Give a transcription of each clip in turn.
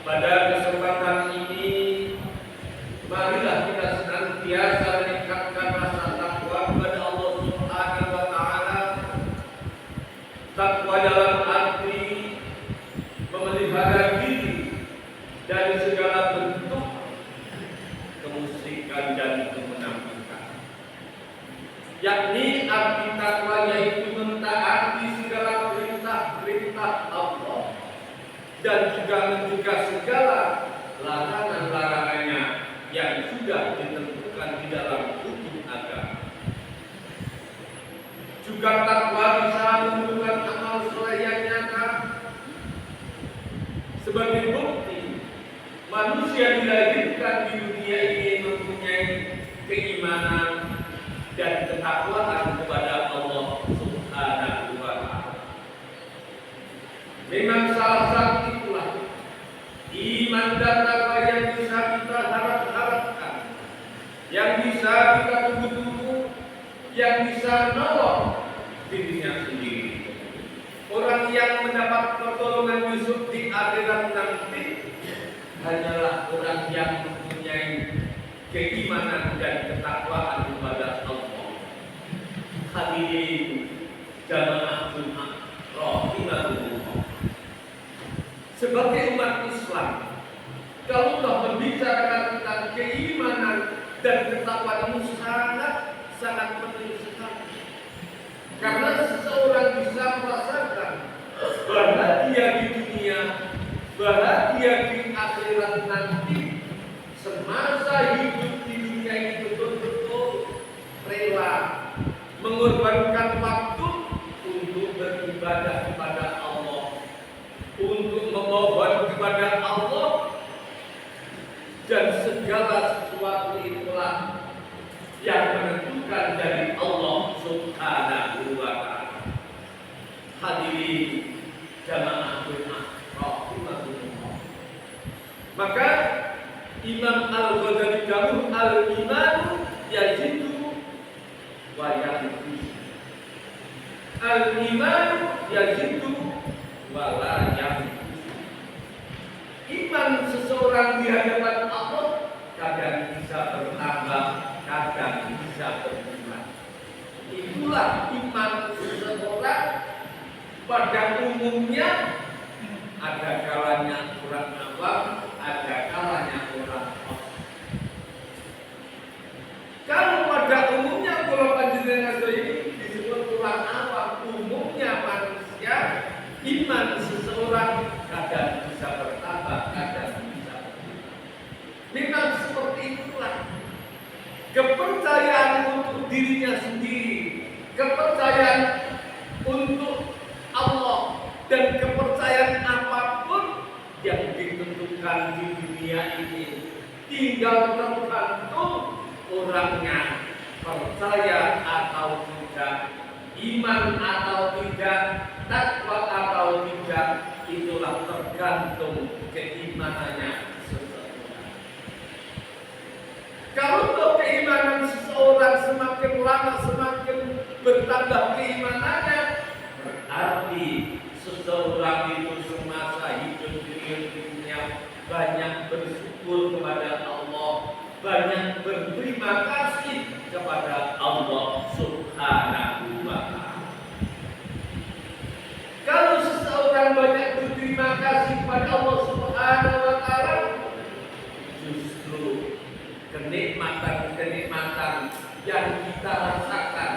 Pada kesempatan ini juga takwa bisa menunjukkan amal soleh yang nyata. Sebagai bukti manusia dilahirkan di dunia ini mempunyai keimanan dan ketakwaan kepada Allah Subhanahu wa Ta'ala. Memang salah satu itulah iman dan takwa yang bisa kita harapkan, yang bisa kita tunggu-tunggu, yang bisa menolong dirinya sendiri. Orang yang mendapat pertolongan Yusuf di akhirat nanti hanyalah orang yang mempunyai keimanan dan ketakwaan kepada Allah. Hadirin jamaah Jumat rahimahullah. Sebagai umat Islam, kalau Allah membicarakan tentang keimanan dan ketakwaan itu sangat penting sekali. Karena seseorang bisa merasakan bahagia di dunia, bahagia di akhirat nanti semasa hidup di dunia ini betul-betul rela mengorbankan waktu untuk beribadah kepada Allah, untuk memohon kepada Allah, dan segala sesuatu itulah yang menentukan dari Allah Subhanahu wa Ta'ala. Hadirin jamaah Jumat rahimahullah. Maka Imam Al-Ghazali dawuh al-imanu yazidu wa yanqus. Al-imanu yazidu wa la yanqus. Iman seseorang di hadapan Allah kadang bisa bertambah, kadang bisa berkurang. Itulah iman seseorang pada umumnya. Ada kalanya kurang awam, ada kalanya kurang awam. Kalau pada umumnya kalau panjenengan ini disebut kurang awam, umumnya manusia, iman seseorang kadang bisa bertambah, kadang bisa berkurang. Memang seperti itulah kepercayaan untuk dirinya sendiri, kepercayaan untuk Allah, dan kepercayaan apapun yang ditentukan di dunia ini tinggal tergantung orangnya percaya atau tidak, iman atau tidak, takwa atau tidak. Itulah tergantung keimanannya seseorang. Kalau keimanan seseorang semakin lama semakin bertambah keimanannya, berarti seseorang itu semasa hidup di dunia banyak bersyukur kepada Allah, banyak berterima kasih kepada Allah Subhanahu wa Ta'ala. Kalau seseorang banyak berterima kasih kepada Allah Subhanahu wa Ta'ala, justru kenikmatan-kenikmatan yang kita rasakan,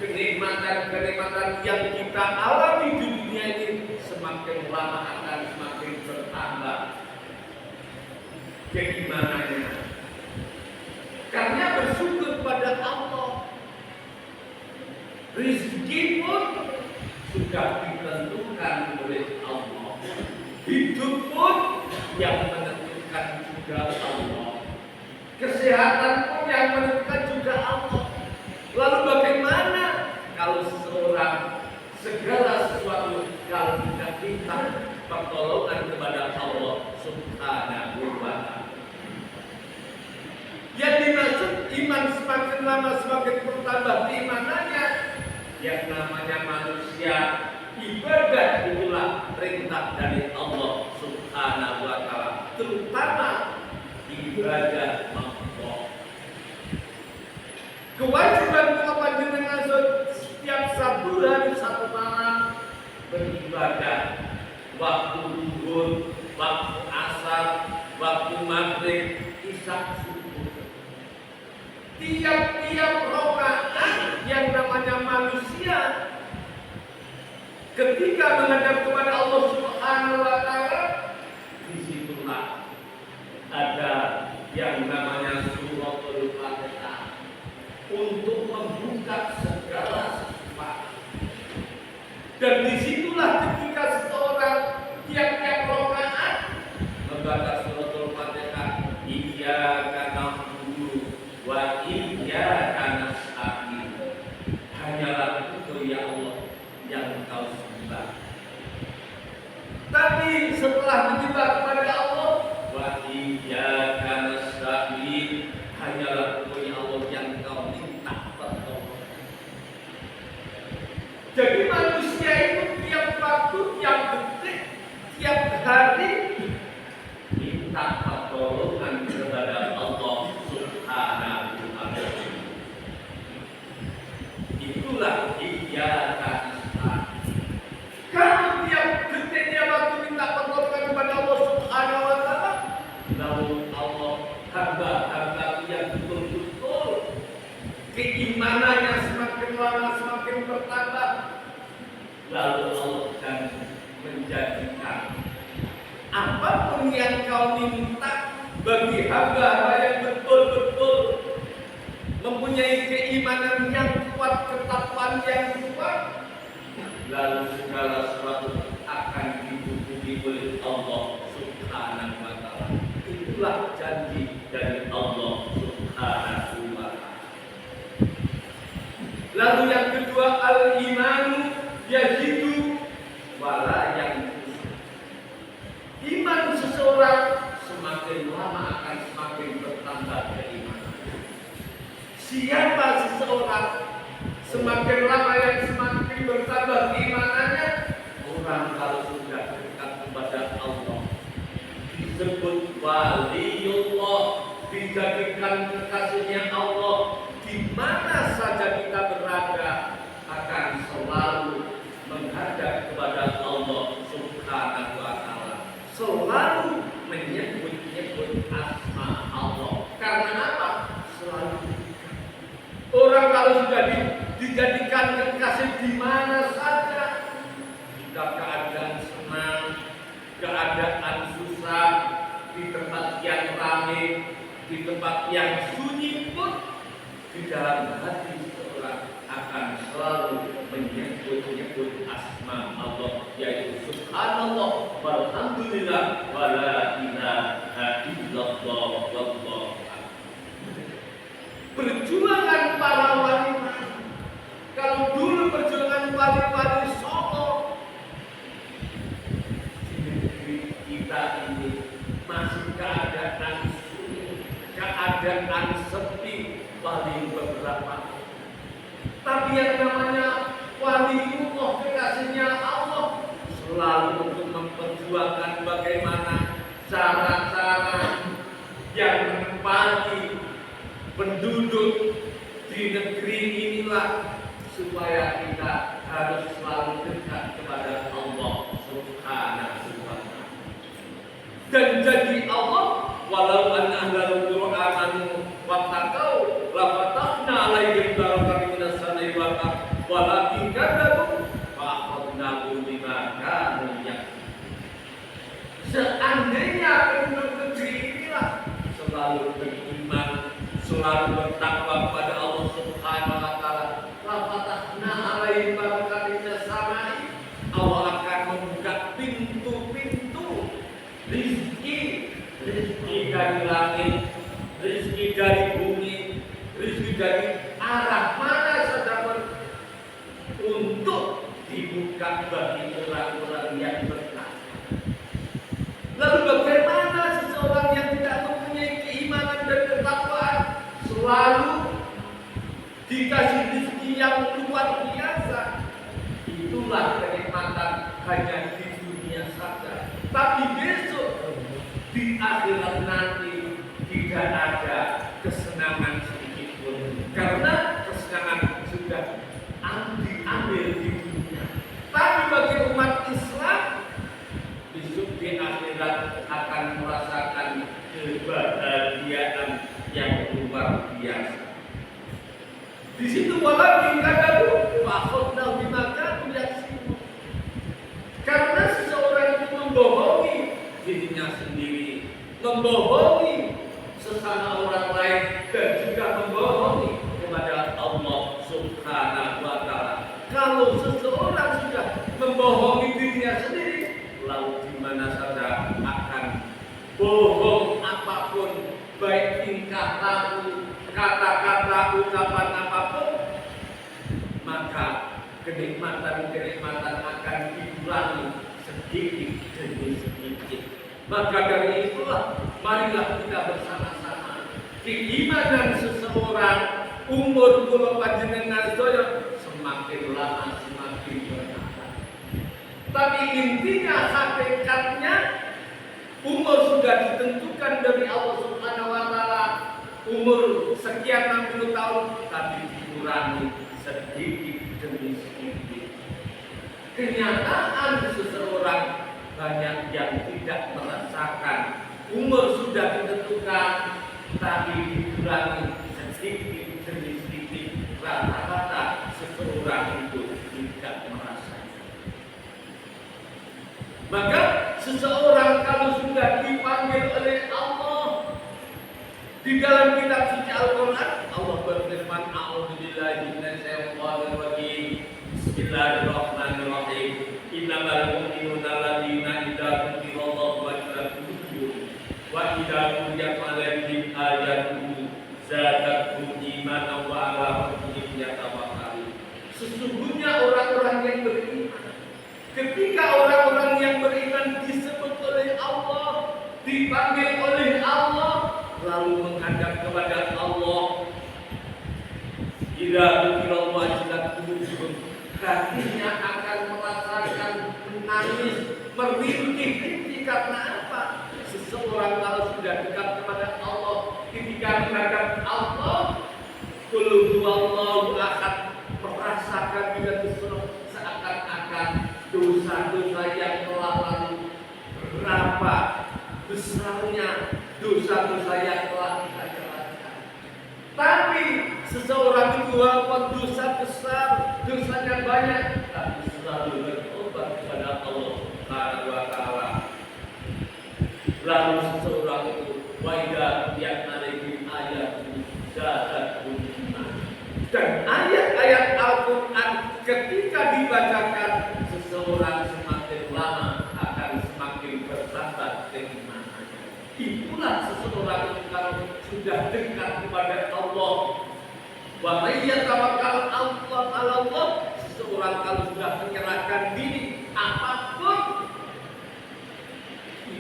kenikmatan-kenikmatan yang kita alami di dunia ini semakin lama akan semakin bertambah keimanannya. Karena bersyukur pada Allah, rezeki pun sudah ditentukan oleh Allah, hidup pun yang menentukan juga Allah, kesehatan pun yang menentukan juga Allah. Lalu bagaimana kalau seseorang segala sesuatu kalau tidak minta pertolongan kepada Allah Subhanahu wa Ta'ala? Yang dimaksud iman semakin lama semakin bertambah keimanannya, yang namanya manusia ibadah itulah perintah dari Allah Subhanahu wa Ta'ala, terutama ibadah Allah. Kewajiban panjenengan setiap satu hari satu malam beribadah, waktu zuhur, waktu asar, waktu maghrib, isya, subuh. Tiap-tiap rakaat yang namanya manusia ketika menghadap kepada Allah Subhanahu wa Ta'ala, disitulah ada yang namanya suratul Fatihah untuk membuka segala sesuatu. iyyaka nasta'in, hanyalah Engkau ya Allah yang Kau minta pertolongan. Jadi manusia itu tiap waktu, tiap detik, tiap hari minta pertolongan kepada Allah Subhanahu wa ta'ala. Itulah iyyaka nasta'in. Kalau tiap detiknya waktu minta pertolongan kepada Allah Subhanahu wa ta'ala, lalu Allah hamba-hamba yang betul-betul keimanannya semakin lama semakin bertambah, lalu Allah akan menjadikan apapun yang kau minta bagi hamba-hamba yang betul-betul mempunyai keimanan yang kuat, ketakwaan yang kuat, lalu segala sesuatu akan dicukupi oleh Allah Subhanahu wa ta'ala. Itulah janji dari Allah Subhanahu wa ta'ala. Lalu yang kedua, al-imanu yazidu wala yanqus. Iman seseorang semakin lama akan semakin bertambah keimanan. Siapa seseorang semakin lama yang semakin bertambah keimanannya, orang kalau sudah dekat kepada Allah disebut waliullah, dijadikan kekasihnya Allah. Di mana saja kita berada akan selalu menghadap kepada Allah Subhanahu wa ta'ala, selalu menyebut-nyebut asma Allah. Karena apa? Selalu orang kalau sudah dijadikan kekasih di mana saja, jika keadaan senang, keadaan susah, di tempat yang ramai, di tempat yang sunyi pun, di dalam hati seorang akan selalu menyebut-nyebut asma Allah, yaitu subhanallah walhamdulillah wala ilaha illallah wallahu akbar. Perjuangan para wali, kalau dulu perjuangan wali-wali Solo, di negeri kita ini masih keadaan sunyi, keadaan sepi, paling beberapa. Tapi yang namanya waliullah, kekasihnya Allah, selalu untuk memperjuangkan bagaimana cara-cara yang menempati penduduk di negeri inilah, supaya kita harus selalu dekat kepada Allah Subhanahu wa ta'ala. Dan jadi Allah, walau anna ahlul qura amanu wattaqau la fatahna alaihim barakatin minas samai wal ardh walakin kadzabu fa akhadnahum bima kanu yaksibun. Seandainya penduduk negeri inilah selalu beriman, selalu bertakwa kepada Allah Subhanahu wa ta'ala, la fatahna alaihim barakatin minas samai, Allah akan membuka pintu-pintu rizki dari langit, rizki dari bumi, rizki dari arah mana saja untuk dibuka bagi orang-orang yang bertakwa. Lalu bagaimana seseorang yang tidak mempunyai keimanan dan ketakwaan selalu dikasih rizki yang luar biasa? Itulah kenikmatan hanya di dunia saja. Tapi besok di akhirat nanti tidak ada kesenangan sedikit pun, karena kesenangan sudah diambil di dunia. Tapi bagi umat Islam, besok di akhirat akan merasakan kebahagiaan yang luar biasa. Di situ walaupun kadabu fakhadna bima kanu yaksibun. Karena seseorang itu membohongi dirinya sendiri, membohongi sesama orang lain, dan juga membohongi kepada Allah Subhanahu wa ta'ala. Kalau seseorang sudah membohongi dirinya sendiri, lalu di mana saja akan bohong apapun, baik tingkah laku, kata-kata, ucapan apapun, maka kenikmatan-kenikmatan akan dikurangi sedikit demi sedikit. Maka dari itulah marilah kita bersama-sama keimanan seseorang umur kula panjenengan sedaya semakin lama semakin bertambah. Tapi intinya hakikatnya umur sudah ditentukan dari Allah Subhanahu wa taala. Umur sekian 60 tahun tapi dikurangi sedikit demi sedikit. Kenyataan seseorang banyak yang tidak merasakan umur sudah ditentukan tapi dikurangi sedikit demi sedikit. Rata-rata seseorang itu tidak merasakan. Maka seseorang kalau sudah dipanggil oleh Allah di dalam kitab suci Al-Quran, Allah berfirman, A'udzubillahi minasyaitonir rajim. Bismillahirrahmanirrahim. Innamal mu'minuna alladzina idza dzukirallahu wajilat qulubuhum wa idza tuliyat 'alaihim ayatuhu zadatuhum imanan wa 'ala rabbihim yatawakkalun. Sesungguhnya orang-orang yang beriman, ketika orang-orang yang beriman disebut oleh Allah, dipanggil oleh Allah, lalu menghadap kepada Allah, idza dzukirallahu wajilat qulubuhum, hatinya akan merasakan menangis, merintih-rintih. Karena apa? Seseorang kalau sudah dekat kepada Allah, ketika menghadap Allah, qul huwallahu ahad, merasakan dengan seakan-akan dosa-dosa yang telah lalu, berapa besarnya dosa-dosa yang telah kita jalankan. Tapi seseorang itu walaupun dosa besar, dosanya banyak, tapi selalu bertobat kepada Allah Subhanahu wa taala. Lalu seseorang itu wa idza tuliyat 'alaihim ayatuhu zadatuhum imanan. Dan ayat-ayat Al-Quran ketika dibacakan, seseorang semakin lama akan semakin bertambah keimanannya. Itulah seseorang itu kalau sudah dekat kepada Allah. Wa may yatawakkal 'ala Allah, seseorang kalau sudah menyerahkan diri, apapun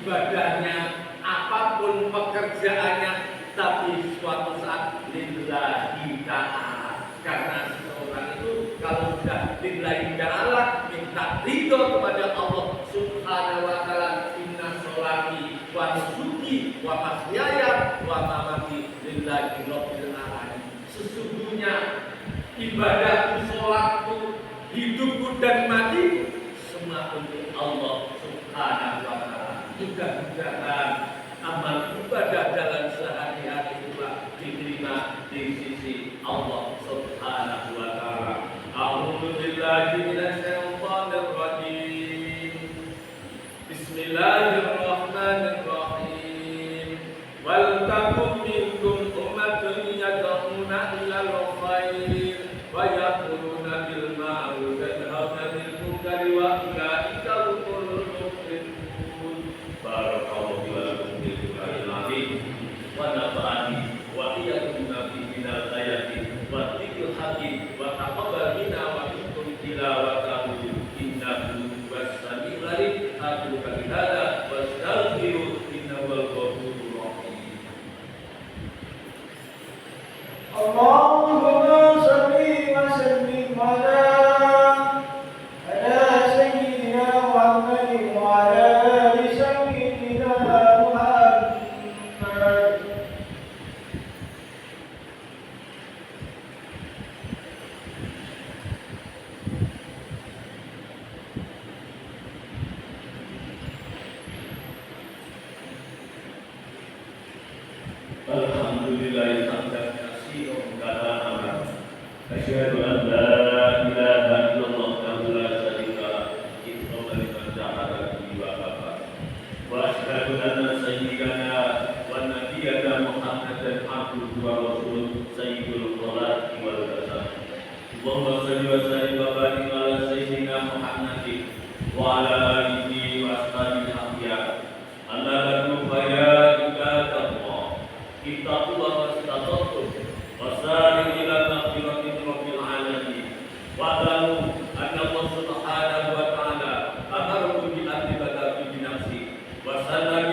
ibadahnya, apapun pekerjaannya, tapi suatu saat lillahi ta'ala. Karena seseorang itu kalau sudah lillahi ta'ala, minta ridho kepada Allah Subhanahu wa taala, inna sholati wa nusuki wa mahyaya wa mamati lillahi rabbil alamin. Sesungguhnya ibadah sholatku, hidupku dan matiku semua untuk Allah Subhanahu wa taala. Mudah-mudahan amal ibadah dalam sehari-hari pula diterima di sisi Allah Subhanahu wa taala. A'udzu billahi minasyaitonir rajim. Bismillahirrahmanirrahim. Wal takum minkum ummatun yad'una ilal khair wa ya'muruna bil ma'ruf wa yanhauna 'anil munkari wa ulaika humul muflihun. Barakallahu lakum bil Qur'anil azim wa nafa'ani wa iyyakum minal ayati wa dzikril hakim wa taqabbal minna wa minkum tilawatahu innahu was-sami'ul 'alim. Aku berkata wastaghfiru innahu al-ghafurur rahim. Allahumma shalli wa sallim ala sayyidina Muhammadin wa ala ali sayyidina Muhammad. Alhamdulillah hamdan katsiran katsiran. Asyhadu an la ilaha illallah wa la syarika lahu iqrar liman ja'ala bihi wa kafa. Wa asyhadu anna sayyidana wa nabiyyana Muhammadan abduhu wa rasuluhu sayyidul khalaqi wal bashar. Allahumma shalli wa sallim wa barik ala sayyidina Muhammadin wa ala alihi wa ashabihi ahya. Allahu ya ibadallah, ittaqullah wastata'tum wasari'u ila maghfiratin rabbil alamin. Wa'lamu anna Allah subhanahu wa ta'ala amarakum bil ibadati bi nafsi wa sanna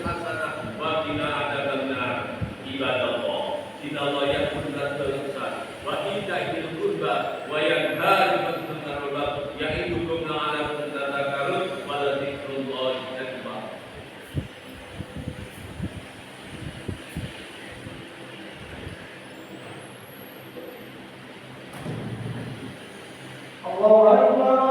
hasanah wa qina adzabannar. Ibadallah, innallaha ya'muru bil ihsan wa itaa'il qurba wa yanha 'anil munkari wal baghi ya'idukum la'allakum tadhakkarun wa ladzikrullahi akbar. Allahu Akbar.